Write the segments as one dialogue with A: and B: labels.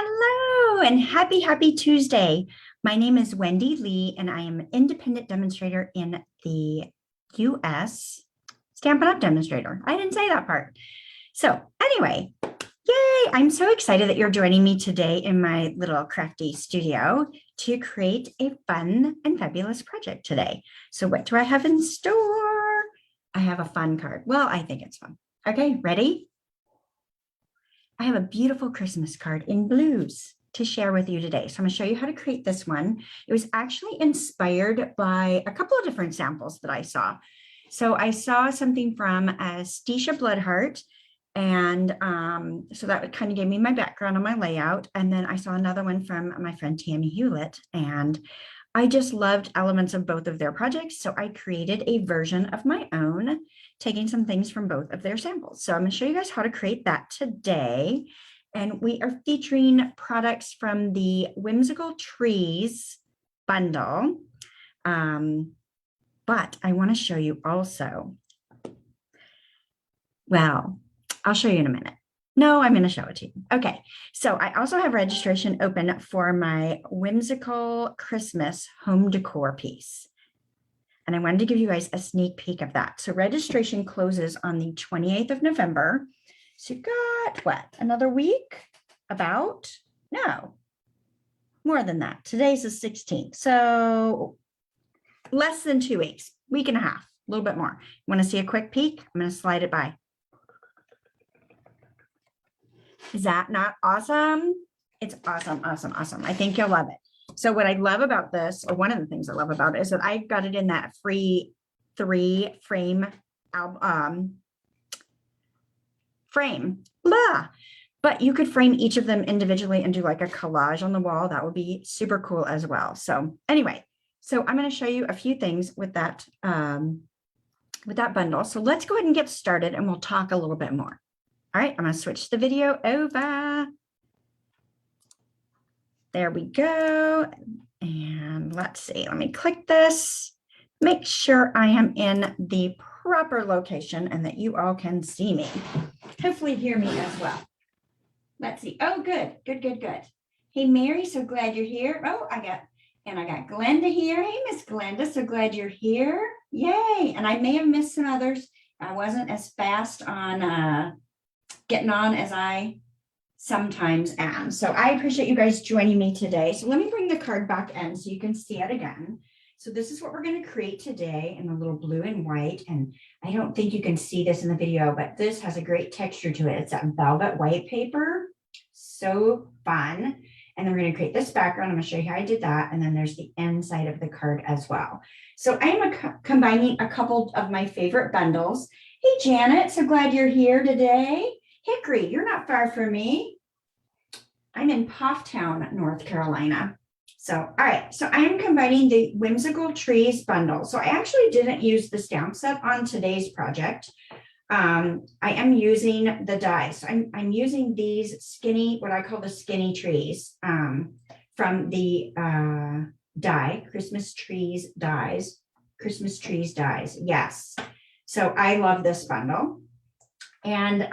A: Hello and happy Tuesday. My name is Wendy Lee and I am an independent demonstrator in the US. Stampin' Up! Demonstrator. I didn't say that part. So anyway, yay! I'm so excited that you're joining me today in my little crafty studio to create a fun and fabulous project today. So what do I have in store? I have a fun card. Well, I think it's fun. Okay, ready? I have a beautiful Christmas card in blues to share with you today. So I'm going to show you how to create this one. It was actually inspired by a couple of different samples that I saw. So I saw something from Stisha Bloodheart, and so that kind of gave me my background on my layout. And then I saw another one from my friend Tammy Hewlett, and I just loved elements of both of their projects. So I created a version of my own, taking some things from both of their samples. So I'm going to show you guys how to create that today. And we are featuring products from the Whimsical Trees bundle. But I want to show you also, well, I'll show you in a minute. No, I'm going to show it to you. Okay, so I also have registration open for my Whimsical Christmas home decor piece. And I wanted to give you guys a sneak peek of that. So registration closes on the 28th of November. So you got what, another week? About? No, more than that. Today's the 16th. So less than 2 weeks, week and a half, a little bit more. Want to see a quick peek? I'm going to slide it by. Is that not awesome? It's awesome, awesome, awesome. I think you'll love it. So what I love about this, or one of the things I love about it, is that I got it in that free 3-frame frame. Blah. But you could frame each of them individually and do like a collage on the wall. That would be super cool as well. So anyway, so I'm going to show you a few things with that bundle. So let's go ahead and get started and we'll talk a little bit more. All right, I'm going to switch the video over. There we go. And let's see, let me click this. Make sure I am in the proper location and that you all can see me. Hopefully hear me as well. Let's see. Oh, good. Hey, Mary, so glad you're here. Oh, I got Glenda here. Hey, Miss Glenda, so glad you're here. Yay. And I may have missed some others. I wasn't as fast on getting on as I sometimes am. So I appreciate you guys joining me today. So let me bring the card back in so you can see it again. So this is what we're going to create today in a little blue and white. And I don't think you can see this in the video, but this has a great texture to it. It's that velvet white paper. So fun. And then we're going to create this background. I'm going to show you how I did that. And then there's the inside of the card as well. So I am combining a couple of my favorite bundles. Hey, Janet, so glad you're here today. Hickory, you're not far from me. I'm in Pofftown, North Carolina. So, all right, so I am combining the Whimsical Trees bundle. So I actually didn't use the stamp set on today's project. I am using the dies. So I'm using these skinny, what I call the skinny trees from the Christmas Trees dies. Yes. So I love this bundle. And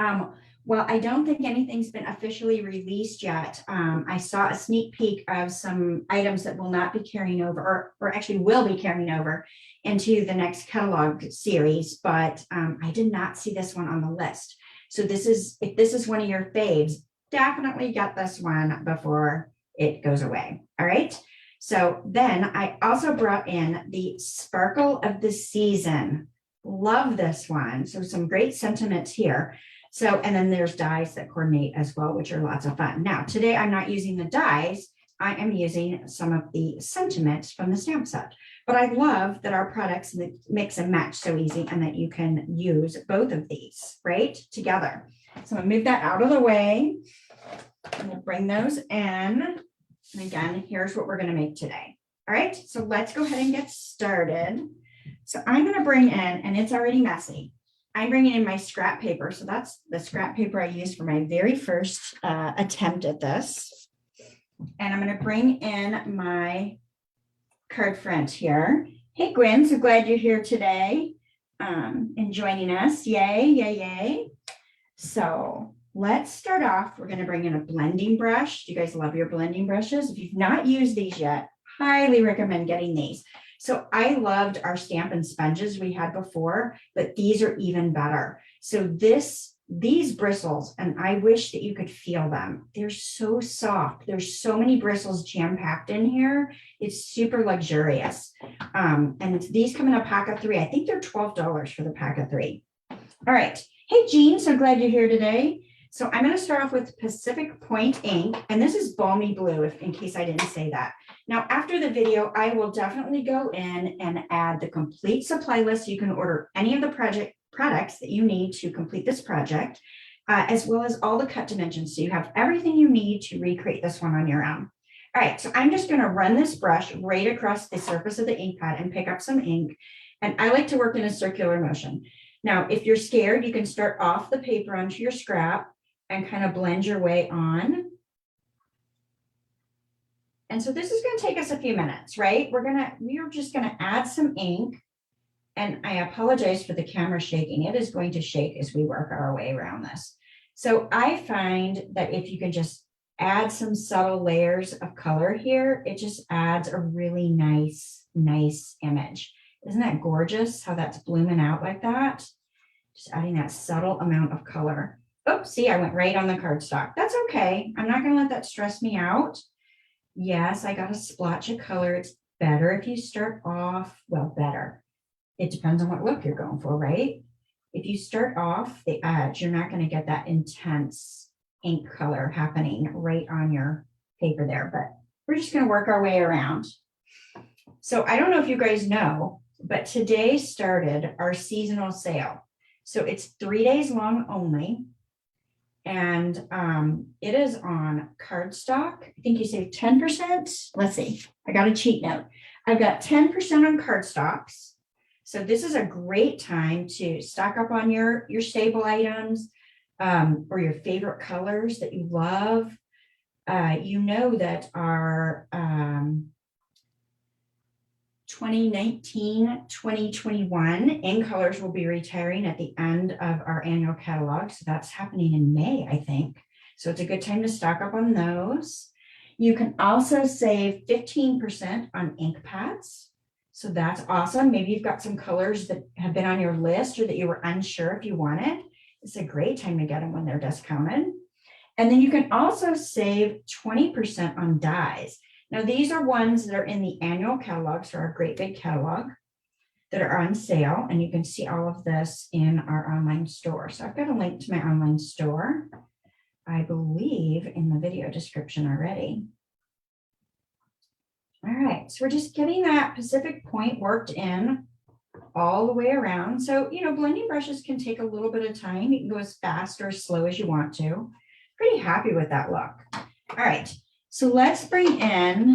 A: well, I don't think anything's been officially released yet. I saw a sneak peek of some items that will not be carrying over, or actually will be carrying over into the next catalog series, but I did not see this one on the list. So if this is one of your faves, definitely get this one before it goes away. All right. So then I also brought in the Sparkle of the Season. Love this one. So some great sentiments here. So, and then there's dies that coordinate as well, which are lots of fun. Now, today I'm not using the dies. I am using some of the sentiments from the stamp set. But I love that our products mix and match so easy and that you can use both of these, right, together. So I'm going to move that out of the way. I'm going to bring those in. And again, here's what we're going to make today. All right, so let's go ahead and get started. So I'm going to bring in, and it's already messy, I'm bringing in my scrap paper. So that's the scrap paper I used for my very first attempt at this. And I'm going to bring in my card front here. Hey, Gwen, so glad you're here today and joining us. Yay, yay, yay. So let's start off. We're going to bring in a blending brush. Do you guys love your blending brushes? If you've not used these yet, highly recommend getting these. So I loved our Stampin' Sponges we had before, but these are even better. So these bristles, and I wish that you could feel them. They're so soft. There's so many bristles jam-packed in here. It's super luxurious. And these come in a pack of 3. I think they're $12 for the pack of 3. All right. Hey, Jean, so glad you're here today. So I'm going to start off with Pacific Point ink, and this is Balmy Blue, in case I didn't say that. Now, after the video, I will definitely go in and add the complete supply list. You can order any of the products that you need to complete this project, as well as all the cut dimensions. So you have everything you need to recreate this one on your own. All right, so I'm just going to run this brush right across the surface of the ink pad and pick up some ink. And I like to work in a circular motion. Now, if you're scared, you can start off the paper onto your scrap and kind of blend your way on. And so this is going to take us a few minutes, right? We're just going to add some ink. And I apologize for the camera shaking. It is going to shake as we work our way around this. So I find that if you can just add some subtle layers of color here, it just adds a really nice image. Isn't that gorgeous how that's blooming out like that? Just adding that subtle amount of color. Oops, see, I went right on the cardstock. That's okay. I'm not going to let that stress me out. Yes, I got a splotch of color. It's better if you start off, well, better. It depends on what look you're going for, right? If you start off the edge, you're not going to get that intense ink color happening right on your paper there, but we're just going to work our way around. So I don't know if you guys know, but today started our seasonal sale. So it's 3 days long only. And it is on cardstock. I think you save 10%. Let's see. I got a cheat note. I've got 10% on cardstocks. So this is a great time to stock up on your staple items or your favorite colors that you love. You know that our 2019-2021 in colors will be retiring at the end of our annual catalog. So that's happening in May, I think. So it's a good time to stock up on those. You can also save 15% on ink pads. So that's awesome. Maybe you've got some colors that have been on your list or that you were unsure if you wanted. It's a great time to get them when they're discounted. And then you can also save 20% on dyes. Now, these are ones that are in the annual catalog, so our great big catalog that are on sale. And you can see all of this in our online store. So I've got a link to my online store, I believe, in the video description already. All right, so we're just getting that Pacific Point worked in all the way around. So, you know, blending brushes can take a little bit of time. You can go as fast or as slow as you want to. Pretty happy with that look. All right, so let's bring in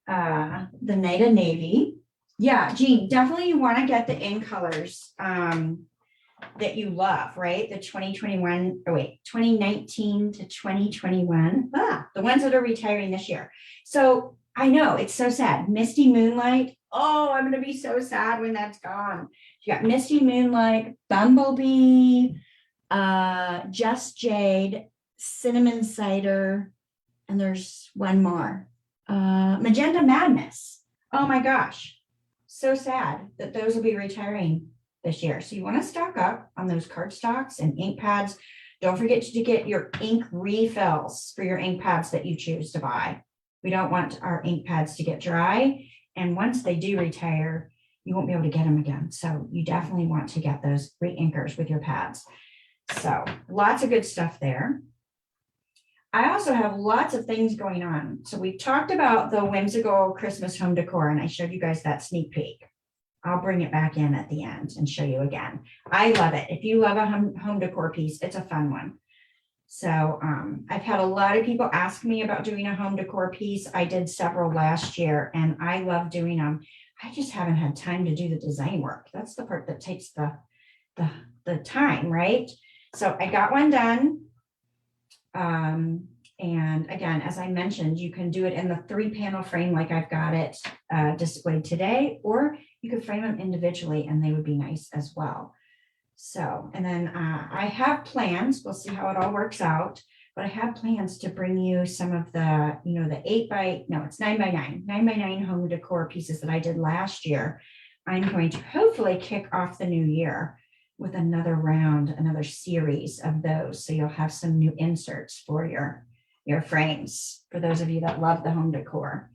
A: the Night of Navy. Yeah, Jean, definitely you want to get the in colors that you love, right? The 2019 to 2021. The ones that are retiring this year. So I know it's so sad. Misty Moonlight. Oh, I'm going to be so sad when that's gone. You got Misty Moonlight, Bumblebee, Just Jade, Cinnamon Cider, and there's one more. Magenta Madness. Oh my gosh. So sad that those will be retiring this year. So you want to stock up on those cardstocks and ink pads. Don't forget to get your ink refills for your ink pads that you choose to buy. We don't want our ink pads to get dry. And once they do retire, you won't be able to get them again. So you definitely want to get those re-inkers with your pads. So lots of good stuff there. I also have lots of things going on. So we talked about the Whimsical Christmas home decor, and I showed you guys that sneak peek. I'll bring it back in at the end and show you again. I love it. If you love a home decor piece, it's a fun one. So I've had a lot of people ask me about doing a home decor piece. I did several last year and I love doing them. I just haven't had time to do the design work. That's the part that takes the time, right? So I got one done. And again, as I mentioned, you can do it in the 3-panel frame like I've got it displayed today, or you could frame them individually and they would be nice as well. So, and then I have plans, we'll see how it all works out, but I have plans to bring you some of the, you know, the 9x9 home decor pieces that I did last year. I'm going to hopefully kick off the new year with another round, another series of those. So you'll have some new inserts for your frames, for those of you that love the home decor.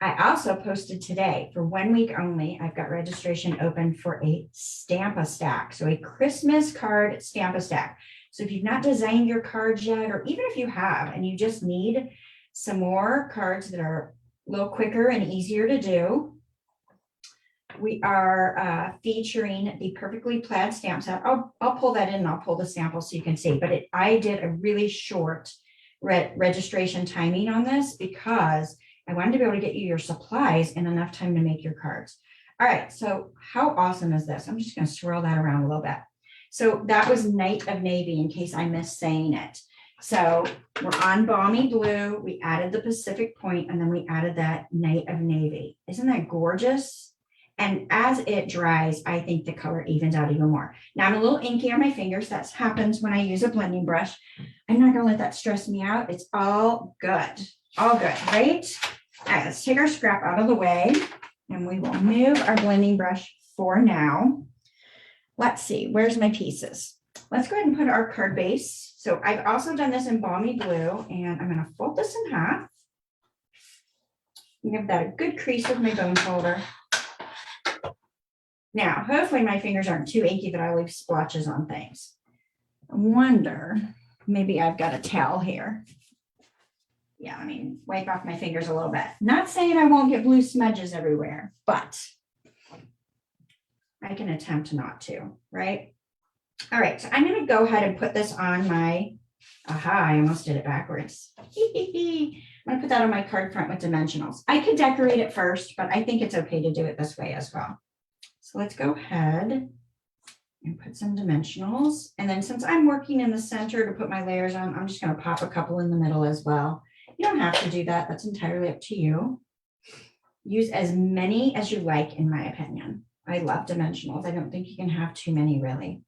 A: I also posted today for 1 week only. I've got registration open for a stamp-a-stack. So a Christmas card stamp-a-stack. So if you've not designed your cards yet, or even if you have and you just need some more cards that are a little quicker and easier to do, we are featuring the Perfectly Plaid stamp set. I'll pull that in and I'll pull the sample so you can see. But I did a really short registration timing on this because I wanted to be able to get you your supplies in enough time to make your cards. All right, so how awesome is this? I'm just going to swirl that around a little bit. So that was Night of Navy, in case I missed saying it. So we're on Balmy Blue. We added the Pacific Point, and then we added that Night of Navy. Isn't that gorgeous? And as it dries, I think the color evens out even more. Now I'm a little inky on my fingers. That happens when I use a blending brush. I'm not going to let that stress me out. It's all good. All good, right? All right, let's take our scrap out of the way and we will move our blending brush for now. Let's see, where's my pieces? Let's go ahead and put our card base. So I've also done this in Balmy Blue, and I'm going to fold this in half. Give that a good crease with my bone folder. Now, hopefully my fingers aren't too inky that I leave splotches on things. I wonder, maybe I've got a towel here. Yeah, I mean, wipe off my fingers a little bit. Not saying I won't get blue smudges everywhere, but I can attempt not to, right? All right, so I'm going to go ahead and put this on my, I almost did it backwards. I'm going to put that on my card front with dimensionals. I could decorate it first, but I think it's okay to do it this way as well. So let's go ahead and put some dimensionals. And then since I'm working in the center to put my layers on, I'm just going to pop a couple in the middle as well. You don't have to do that. That's entirely up to you. Use as many as you like, in my opinion. I love dimensionals. I don't think you can have too many, really.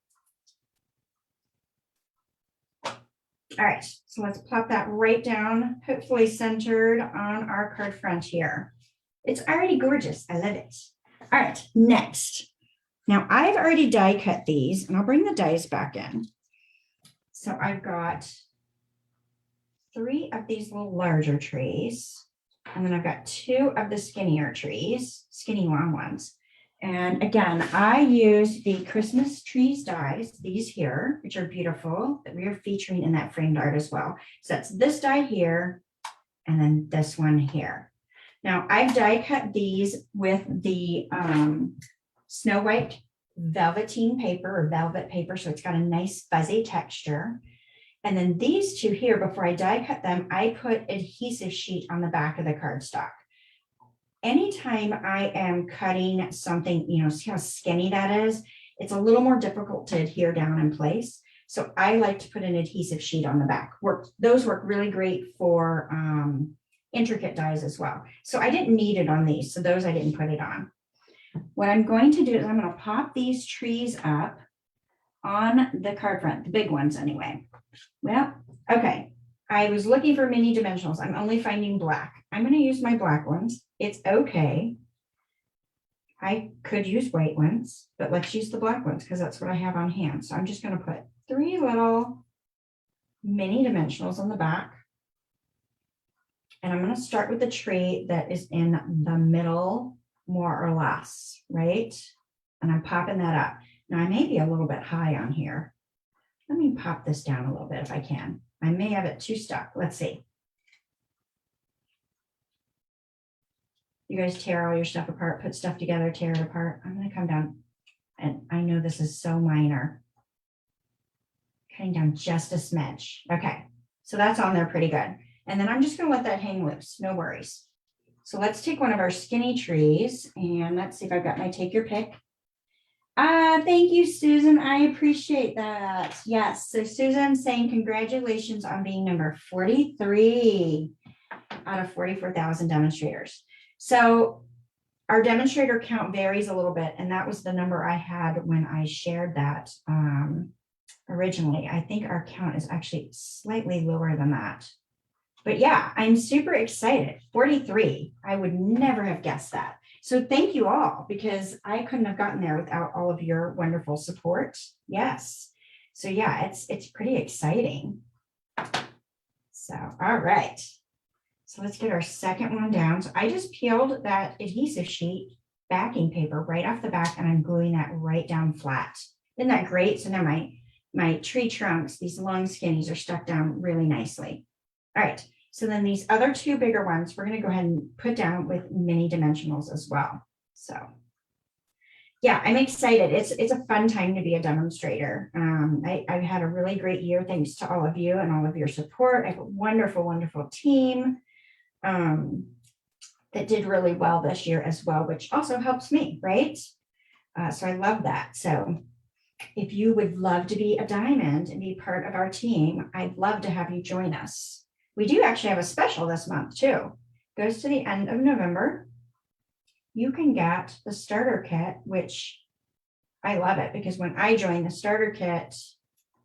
A: All right, so let's plop that right down, hopefully centered on our card front here. It's already gorgeous. I love it. All right, next. Now I've already die cut these, and I'll bring the dies back in. So I've got 3 of these little larger trees, and then I've got 2 of the skinnier trees, skinny long ones. And again, I use the Christmas trees dies, these here, which are beautiful, that we are featuring in that framed art as well. So that's this die here, and then this one here. Now I've die cut these with the Snow White velveteen paper or velvet paper, so it's got a nice fuzzy texture. And then these 2 here, before I die cut them, I put adhesive sheet on the back of the cardstock. Anytime I am cutting something, you know, see how skinny that is? It's a little more difficult to adhere down in place. So I like to put an adhesive sheet on the back. Those work really great for intricate dies as well. So I didn't need it on these, so those I didn't put it on. What I'm going to do is I'm going to pop these trees up on the card front, the big ones anyway. Well, okay. I was looking for mini dimensionals. I'm only finding black. I'm going to use my black ones. It's okay. I could use white ones, but let's use the black ones because that's what I have on hand. So I'm just going to put 3 little mini dimensionals on the back. And I'm going to start with the tree that is in the middle, more or less, right? And I'm popping that up. Now I may be a little bit high on here. Let me pop this down a little bit if I can. I may have it too stuck. Let's see. You guys tear all your stuff apart, put stuff together, tear it apart. I'm going to come down, and I know this is so minor. Cutting down just a smidge. Okay, so that's on there pretty good. And then I'm just going to let that hang loose. No worries. So let's take one of our skinny trees, and let's see if I've got my take your pick. Thank you, Susan. I appreciate that. Yes. So Susan's saying congratulations on being number 43 out of 44,000 demonstrators. So Our demonstrator count varies a little bit, and that was the number I had when I shared that originally. I think our count is actually slightly lower than that. But yeah, I'm super excited. 43. I would never have guessed that. So thank you all, because I couldn't have gotten there without all of your wonderful support. Yes. So yeah, it's pretty exciting. So, all right. So let's get our second one down. So I just peeled that adhesive sheet backing paper right off the back, and I'm gluing that right down flat. Isn't that great? So now my tree trunks, these long skinnies, are stuck down really nicely. All right. So then these other two bigger ones, we're going to go ahead and put down with mini dimensionals as well. So yeah, I'm excited. It's a fun time to be a demonstrator. I've had a really great year, thanks to all of you and all of your support. I have a wonderful, wonderful team that did really well this year as well, which also helps me, right? So I love that. So if you would love to be a diamond and be part of our team, I'd love to have you join us. We do actually have a special this month too. Goes to the end of November. You can get the starter kit, which I love it, because when I joined, the starter kit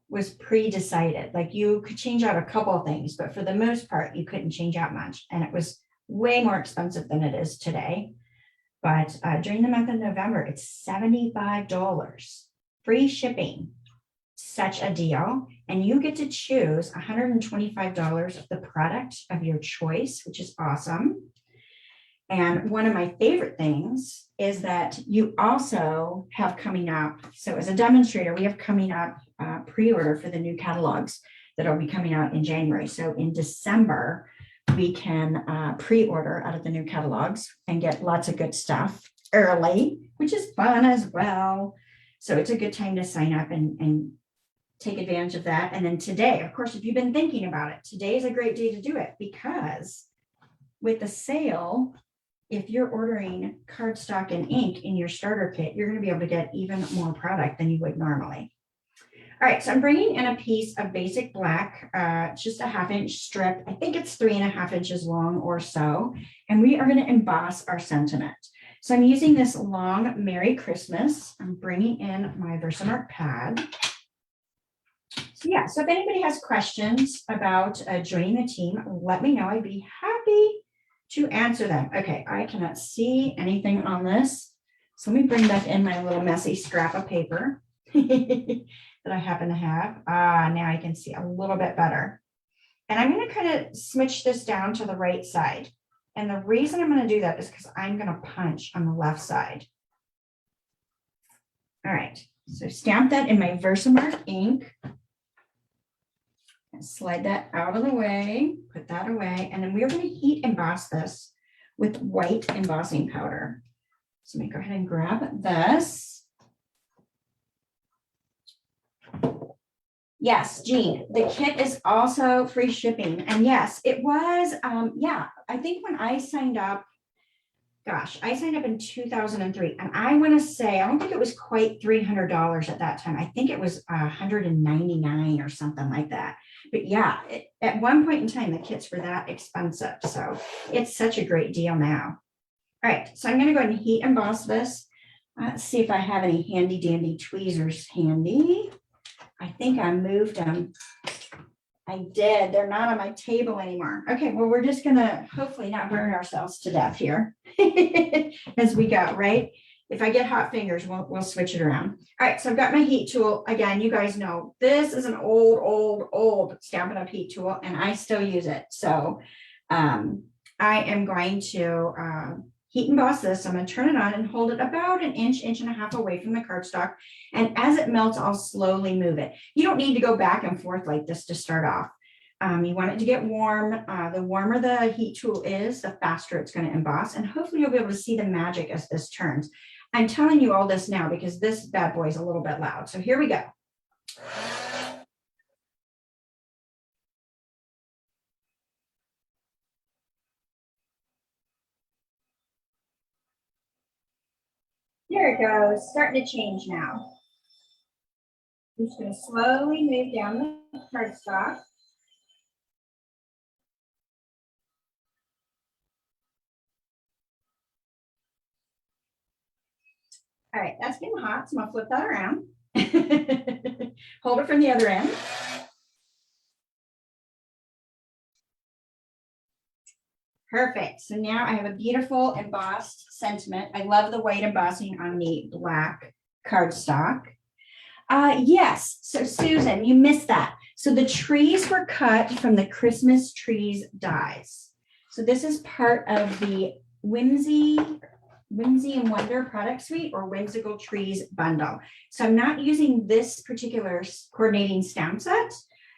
A: was pre-decided. Like, you could change out a couple of things, but for the most part, you couldn't change out much. And it was way more expensive than it is today. But during the month of November, it's $75, free shipping. Such a deal. And you get to choose $125 of the product of your choice, which is awesome. And one of my favorite things is that you also have coming up. So as a demonstrator, we have coming up pre-order for the new catalogs that will be coming out in January. So in December, we can pre-order out of the new catalogs and get lots of good stuff early, which is fun as well. So it's a good time to sign up and take advantage of that. And then today, of course, if you've been thinking about it, today is a great day to do it, because with the sale, if you're ordering cardstock and ink in your starter kit, you're going to be able to get even more product than you would normally. All right, so I'm bringing in a piece of basic black, just a 1/2 inch strip. I think it's 3.5 inches long or so. And we are going to emboss our sentiment. So I'm using this long Merry Christmas. I'm bringing in my Versamark pad. So yeah, so if anybody has questions about joining the team, let me know. I'd be happy to answer them. Okay, I cannot see anything on this. So let me bring back in my little messy scrap of paper that I happen to have. Now I can see a little bit better. And I'm going to kind of switch this down to the right side. And the reason I'm going to do that is because I'm going to punch on the left side. All right, so stamp that in my Versamark ink. And slide that out of the way, put that away, and then we're going to heat emboss this with white embossing powder. So let me go ahead and grab this. Yes, Jean, the kit is also free shipping. And yes, it was, yeah, I think when I signed up, gosh, I signed up in 2003, and I want to say, I don't think it was quite $300 at that time. I think it was $199 or something like that. But yeah, at one point in time, the kits were that expensive. So it's such a great deal now. All right, so I'm going to go ahead and heat emboss this. Let's see if I have any handy dandy tweezers handy. I think I moved them. I did. They're not on my table anymore. Okay, well, we're just going to hopefully not burn ourselves to death here as we go, right? If I get hot fingers, we'll switch it around. All right, so I've got my heat tool. Again, you guys know this is an old Stampin' Up! Heat tool, and I still use it. So I am going to heat emboss this. I'm going to turn it on and hold it about an inch, 1.5 inches away from the cardstock. And as it melts, I'll slowly move it. You don't need to go back and forth like this to start off. You want it to get warm. The warmer the heat tool is, the faster it's going to emboss. And hopefully you'll be able to see the magic as this turns. I'm telling you all this now because this bad boy is a little bit loud. So here we go. There it goes, starting to change now. I'm just going to slowly move down the cardstock. All right, that's getting hot, so I'm gonna flip that around. Hold it from the other end. Perfect. So now I have a beautiful embossed sentiment. I love the white embossing on the black cardstock. Yes. So Susan, you missed that. So the trees were cut from the Christmas trees dies. So this is part of the Whimsy and Wonder product suite or Whimsical Trees bundle. So I'm not using this particular coordinating stamp set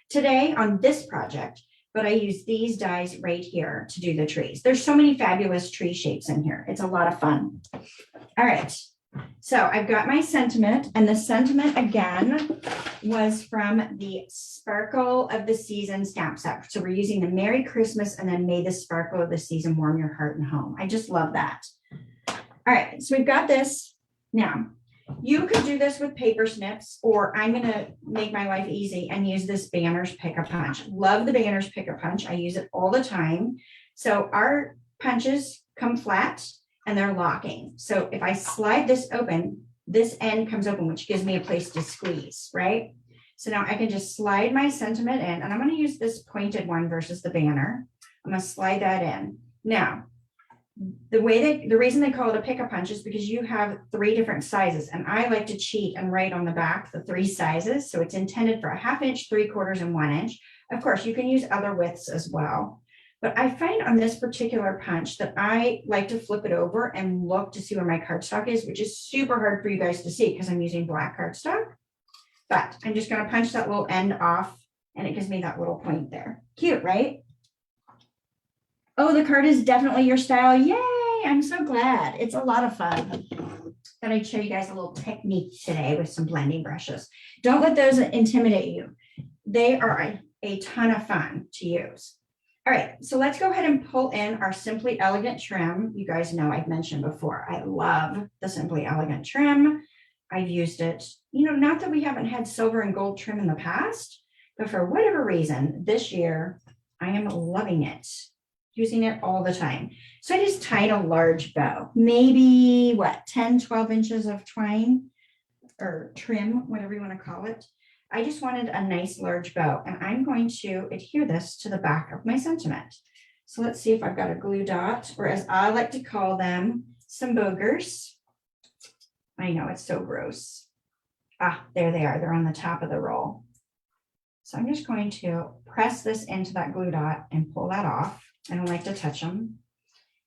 A: today on this project, but I use these dies right here to do the trees. There's so many fabulous tree shapes in here. It's a lot of fun. All right. So I've got my sentiment, and the sentiment again was from the Sparkle of the Season stamp set. So we're using the Merry Christmas and then May the Sparkle of the Season warm your heart and home. I just love that. All right, so we've got this. Now, you could do this with paper snips, or I'm going to make my life easy and use this Banners Pick-a-Punch. Love the Banners Pick-a-Punch. I use it all the time. So our punches come flat and they're locking. So if I slide this open, this end comes open, which gives me a place to squeeze, right? So now I can just slide my sentiment in, and I'm going to use this pointed one versus the banner. I'm going to slide that in. Now, the reason they call it a pick-a-punch is because you have 3 different sizes, and I like to cheat and write on the back the 3 sizes. So it's intended for a 1/2 inch, 3/4, and 1 inch. Of course, you can use other widths as well. But I find on this particular punch that I like to flip it over and look to see where my cardstock is, which is super hard for you guys to see because I'm using black cardstock. But I'm just going to punch that little end off, and it gives me that little point there. Cute, right? Oh, the card is definitely your style. Yay! I'm so glad. It's a lot of fun. Thought I'd show you guys a little technique today with some blending brushes. Don't let those intimidate you. They are a ton of fun to use. All right, so let's go ahead and pull in our Simply Elegant trim. You guys know I've mentioned before, I love the Simply Elegant trim. I've used it, not that we haven't had silver and gold trim in the past, but for whatever reason, this year, I am loving it, using it all the time. So I just tied a large bow, maybe 10, 12 inches of twine or trim, whatever you want to call it. I just wanted a nice large bow, and I'm going to adhere this to the back of my sentiment. So let's see if I've got a glue dot, or as I like to call them, some boogers. I know it's so gross. Ah, there they are. They're on the top of the roll. So I'm just going to press this into that glue dot and pull that off. I don't like to touch them.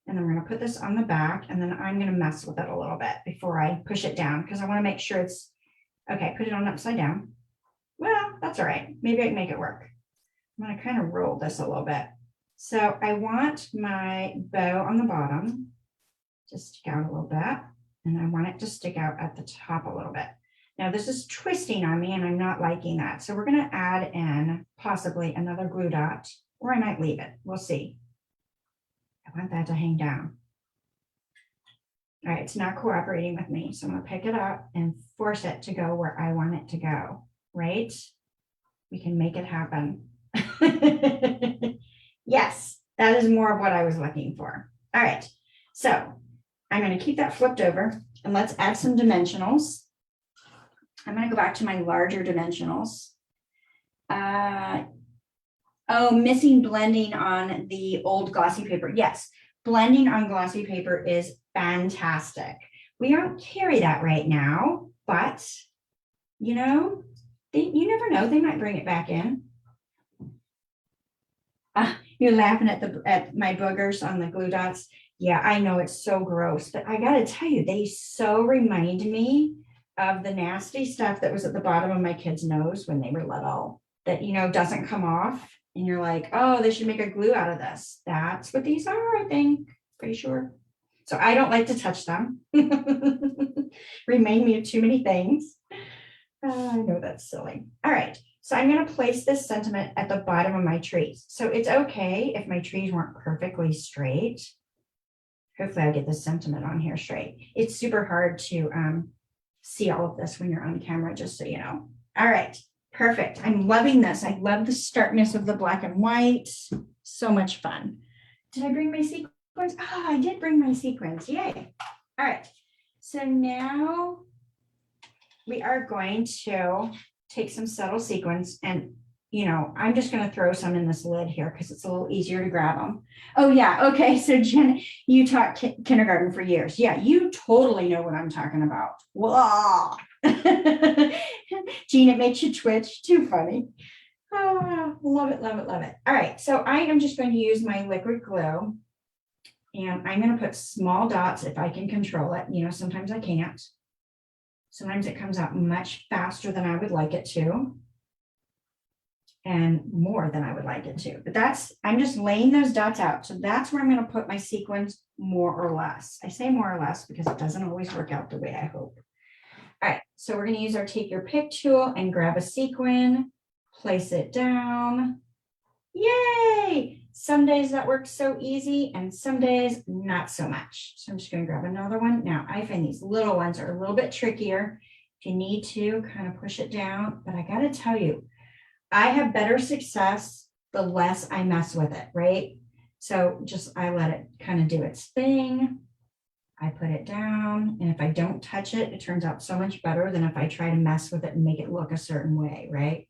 A: And then we're going to put this on the back, and then I'm going to mess with it a little bit before I push it down, because I want to make sure it's okay. Put it on upside down. Well, that's all right. Maybe I can make it work. I'm going to kind of roll this a little bit. So I want my bow on the bottom to stick out a little bit, and I want it to stick out at the top a little bit. Now this is twisting on me, and I'm not liking that. So we're going to add in possibly another glue dot, or I might leave it. We'll see. I want that to hang down. All right, it's not cooperating with me. So I'm going to pick it up and force it to go where I want it to go. Right? We can make it happen. Yes, that is more of what I was looking for. All right, so I'm going to keep that flipped over, and let's add some dimensionals. I'm going to go back to my larger dimensionals. Oh, missing blending on the old glossy paper. Yes, blending on glossy paper is fantastic. We don't carry that right now, but you never know, they might bring it back in. You're laughing at my boogers on the glue dots. Yeah, I know it's so gross, but I gotta tell you, they so remind me of the nasty stuff that was at the bottom of my kid's nose when they were little, that doesn't come off, and you're like, oh, they should make a glue out of this. That's what these are, I think. Pretty sure. So I don't like to touch them. Remind me of too many things. I know that's silly. All right, so I'm going to place this sentiment at the bottom of my trees. So it's okay if my trees weren't perfectly straight. Hopefully I'll get the sentiment on here straight. It's super hard to see all of this when you're on camera, just so you know. All right, perfect. I'm loving this. I love the starkness of the black and white. So much fun. Did I bring my sequins? Oh, I did bring my sequins. Yay. All right. So now we are going to take some subtle sequins and, you know, I'm just going to throw some in this lid here because it's a little easier to grab them. Oh yeah. Okay. So Jen, you taught kindergarten for years. Yeah. You totally know what I'm talking about. Whoa. Jean, it makes you twitch. Too funny. Oh, love it, love it, love it. All right. So I am just going to use my liquid glue and I'm going to put small dots if I can control it. You know, sometimes I can't. Sometimes it comes out much faster than I would like it to. And more than I would like it to. But that's, I'm just laying those dots out. So that's where I'm going to put my sequins more or less. I say more or less because it doesn't always work out the way I hope. All right. So we're going to use our take your pick tool and grab a sequin, place it down. Yay! Some days that works so easy and some days not so much. So I'm just going to grab another one. Now I find these little ones are a little bit trickier. If you need to kind of push it down, but I got to tell you, I have better success the less I mess with it, right? So just I let it kind of do its thing. I put it down, and if I don't touch it, it turns out so much better than if I try to mess with it and make it look a certain way, right?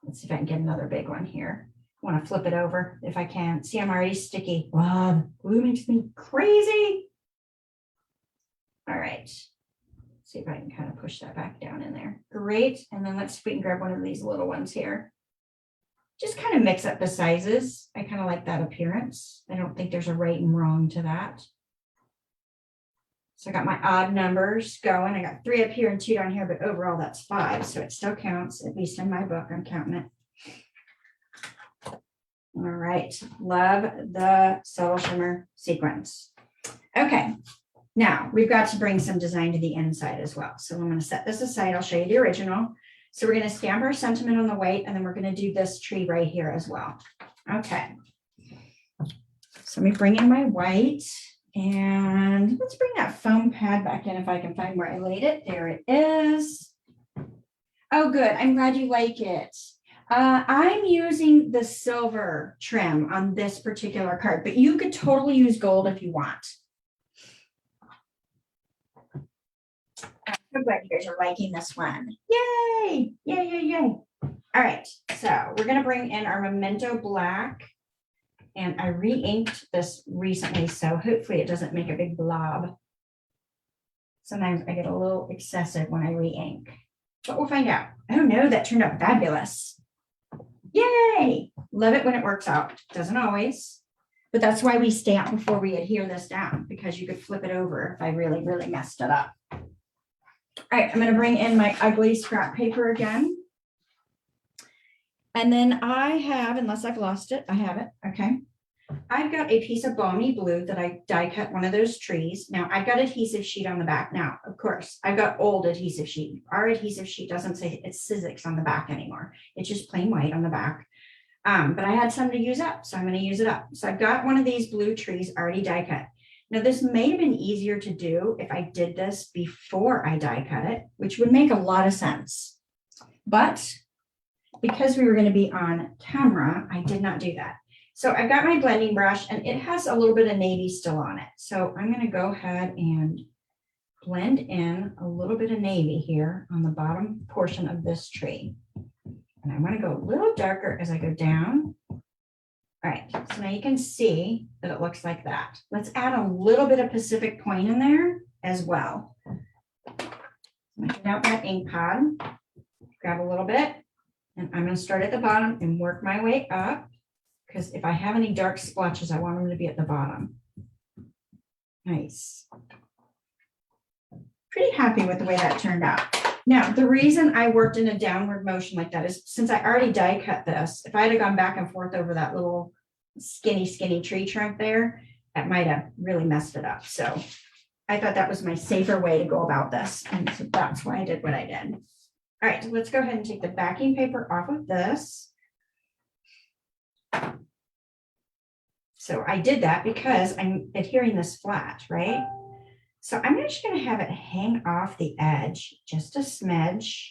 A: Let's see if I can get another big one here. I want to flip it over if I can. See, I'm already sticky. Wow, glue makes me crazy. All right. See if I can kind of push that back down in there. Great. And then let's see if we can grab one of these little ones here. Just kind of mix up the sizes. I kind of like that appearance. I don't think there's a right and wrong to that. So I got my odd numbers going. I got 3 up here and 2 down here, but overall that's 5. So it still counts, at least in my book, I'm counting it. All right. Love the subtle shimmer sequence. Okay. Now we've got to bring some design to the inside as well. So I'm going to set this aside. I'll show you the original. So we're going to stamp our sentiment on the white, and then we're going to do this tree right here as well. Okay. So let me bring in my white, and let's bring that foam pad back in if I can find where I laid it. There it is. Oh, good. I'm glad you like it. I'm using the silver trim on this particular card, but you could totally use gold if you want. I'm so glad you guys are liking this one. Yay! Yay, yay, yay. All right, so we're going to bring in our Memento Black, and I re-inked this recently, so hopefully it doesn't make a big blob. Sometimes I get a little excessive when I re-ink, but we'll find out. Oh no, that turned out fabulous. Yay! Love it when it works out. Doesn't always, but that's why we stamp before we adhere this down, because you could flip it over if I really, really messed it up. All right, I'm going to bring in my ugly scrap paper again. And then I have, unless I've lost it, I have it. Okay. I've got a piece of Balmy Blue that I die cut one of those trees. Now I've got adhesive sheet on the back. Now, of course, I've got old adhesive sheet. Our adhesive sheet doesn't say it's Sizzix on the back anymore. It's just plain white on the back. But I had some to use up, so I'm going to use it up. So I've got one of these blue trees already die cut. Now, this may have been easier to do if I did this before I die cut it, which would make a lot of sense. But because we were going to be on camera, I did not do that. So I've got my blending brush, and it has a little bit of navy still on it. So I'm going to go ahead and blend in a little bit of navy here on the bottom portion of this tree. And I want to go a little darker as I go down. All right, so now you can see that it looks like that. Let's add a little bit of Pacific Point in there as well. Get out that ink pad, grab a little bit, and I'm going to start at the bottom and work my way up, because if I have any dark splotches, I want them to be at the bottom. Nice. Pretty happy with the way that turned out. Now, the reason I worked in a downward motion like that is since I already die cut this, if I had gone back and forth over that little skinny tree trunk there, that might have really messed it up. So I thought that was my safer way to go about this. And so that's why I did what I did. All right, so let's go ahead and take the backing paper off of this. So I did that because I'm adhering this flat, right? So I'm just going to have it hang off the edge just a smidge.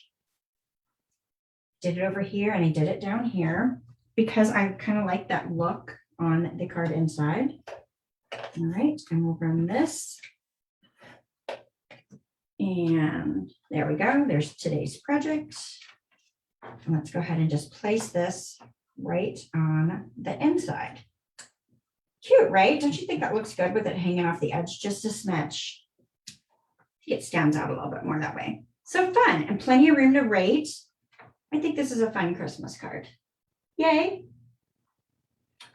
A: Did it over here and I did it down here because I kind of like that look on the card inside. All right, and we'll run this And there we go. There's today's project. And let's go ahead and just place this right on the inside. Cute, right? Don't you think that looks good with it hanging off the edge just a smidge? It stands out a little bit more that way. So fun and plenty of room to rate. I think this is a fun Christmas card. Yay.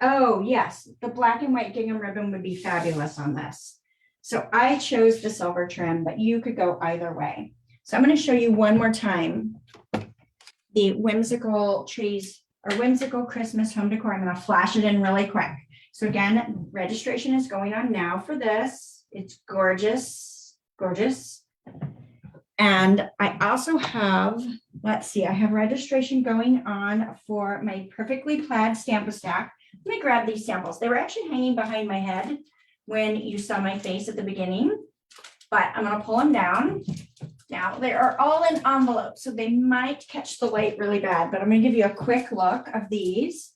A: Oh yes, the black and white gingham ribbon would be fabulous on this. So I chose the silver trim, but you could go either way. So I'm going to show you one more time the whimsical trees or whimsical Christmas home decor. I'm going to flash it in really quick. So again, registration is going on now for this. It's gorgeous, gorgeous. And I also have, let's see, I have registration going on for my perfectly plaid stamp stack. Let me grab these samples. They were actually hanging behind my head when you saw my face at the beginning, but I'm going to pull them down. Now they are all in envelopes, so they might catch the light really bad, but I'm going to give you a quick look of these.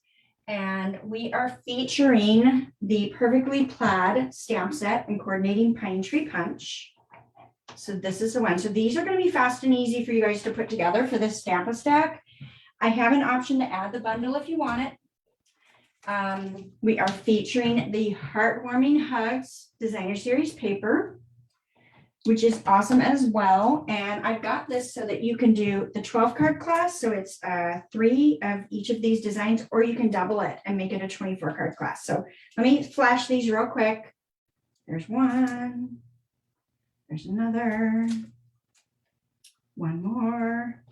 A: And we are featuring the perfectly plaid stamp set and coordinating pine tree punch. So this is the one. So these are going to be fast and easy for you guys to put together for this stamp stack. I have an option to add the bundle if you want it. We are featuring the Heartwarming Hugs Designer Series paper, which is awesome as well. And I've got this so that you can do the 12 card class. So it's 3 of each of these designs, or you can double it and make it a 24 card class. So let me flash these real quick. There's one. There's another. One more.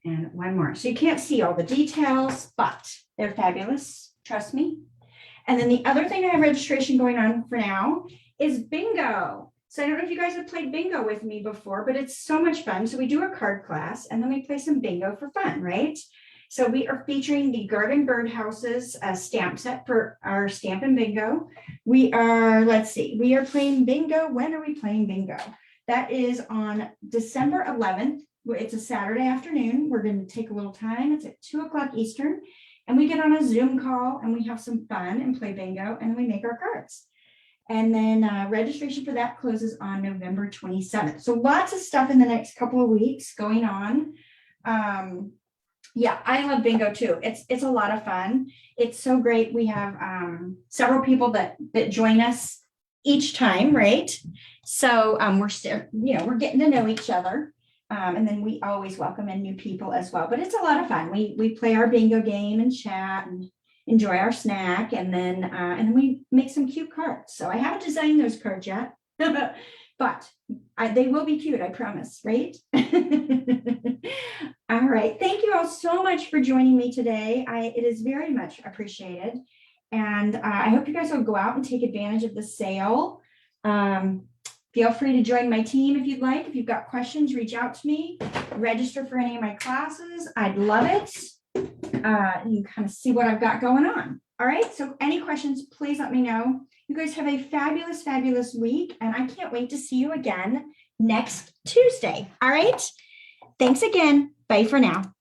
A: And one more. So you can't see all the details, but they're fabulous. Trust me. And then the other thing I have registration going on for now is bingo. So I don't know if you guys have played bingo with me before, but it's so much fun. So we do a card class and then we play some bingo for fun, right? So we are featuring the Garden Birdhouses stamp set for our Stampin' Bingo. We are, let's see, we are playing bingo. When are we playing bingo? That is on December 11th. It's a Saturday afternoon. We're going to take a little time. It's at 2 o'clock Eastern. And we get on a Zoom call and we have some fun and play bingo and we make our cards. And then registration for that closes on November 27th. So lots of stuff in the next couple of weeks going on. Yeah, I love bingo too. It's a lot of fun. It's so great. We have several people that join us each time, right? So we're still, we're getting to know each other. And then we always welcome in new people as well. But it's a lot of fun. We play our bingo game and chat and enjoy our snack, and then we make some cute cards. So I haven't designed those cards yet, but they will be cute, I promise, right? All right. Thank you all so much for joining me today. It is very much appreciated. And I hope you guys will go out and take advantage of the sale. Feel free to join my team if you'd like. If you've got questions, reach out to me. Register for any of my classes. I'd love it. You kind of see what I've got going on. All right. So any questions, please let me know. You guys have a fabulous, fabulous week. And I can't wait to see you again next Tuesday. All right. Thanks again. Bye for now.